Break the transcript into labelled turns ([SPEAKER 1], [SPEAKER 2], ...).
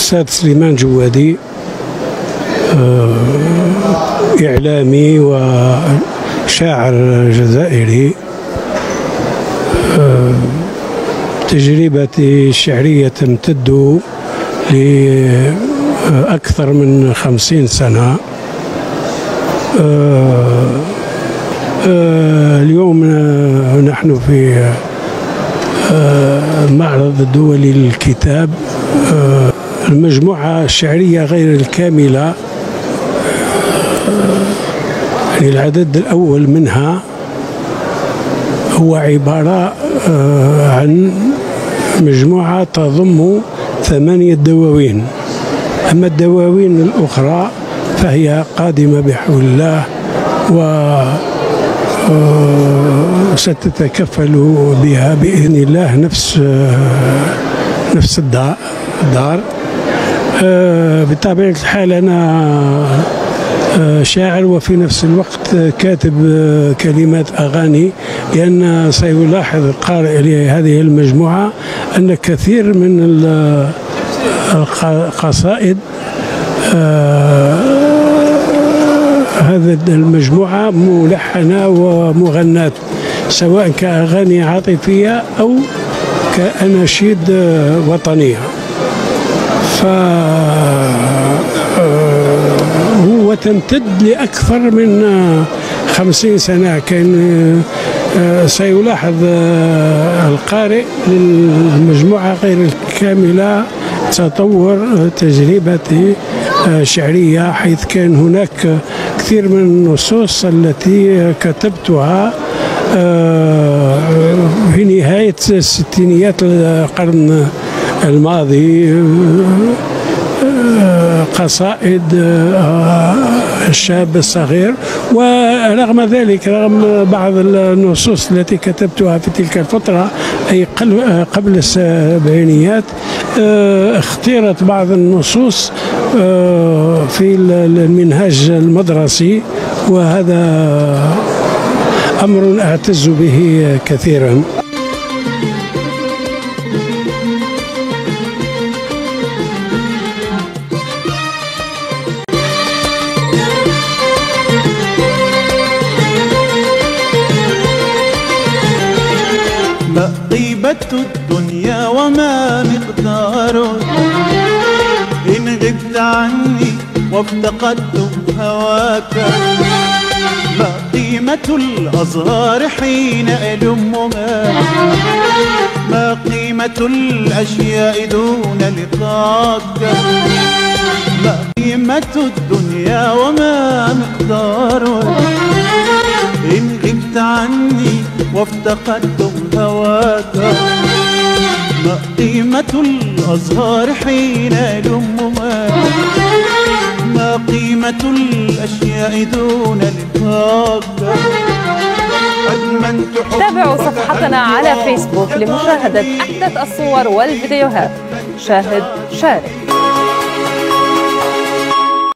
[SPEAKER 1] الأستاذ سليمان جوادي، إعلامي وشاعر جزائري. تجربتي الشعرية تمتد لأكثر من 50 سنة. اليوم نحن في المعرض الدولي للكتاب، المجموعة الشعرية غير الكاملة، العدد الأول منها هو عبارة عن مجموعة تضم 8 دواوين، أما الدواوين الأخرى فهي قادمة بحول الله وستتكفل بها بإذن الله نفس الدار. بطبيعة الحال أنا شاعر وفي نفس الوقت كاتب كلمات أغاني، لأن سيلاحظ القارئ لهذه المجموعة أن كثير من القصائد هذه المجموعة ملحنة ومغناة، سواء كأغاني عاطفية أو كأناشيد وطنية. هو تمتد لأكثر من 50 سنة. كان سيلاحظ القارئ للمجموعة غير الكاملة تطور تجربتي شعرية، حيث كان هناك كثير من النصوص التي كتبتها في نهاية الستينيات القرن الماضي، قصائد الشاب الصغير. ورغم ذلك، رغم بعض النصوص التي كتبتها في تلك الفترة أي قبل السبعينيات، اختيرت بعض النصوص في المنهاج المدرسي، وهذا أمر أعتز به كثيرا.
[SPEAKER 2] ما قيمة الدنيا وما مقداره إن غبت عني وافتقدت هواك؟ ما قيمة الأزهار حين ألمها؟ ما قيمة الأشياء دون لقاك؟ ما قيمة الدنيا وما مقداره إن غبت عني وافتقدت هواك؟ ما قيمة الأزهار حين ألمها؟ ما قيمة الأشياء دون لقاك؟
[SPEAKER 3] تابعوا صفحتنا على فيسبوك لمشاهدة أحدث الصور والفيديوهات. شاهد شارك.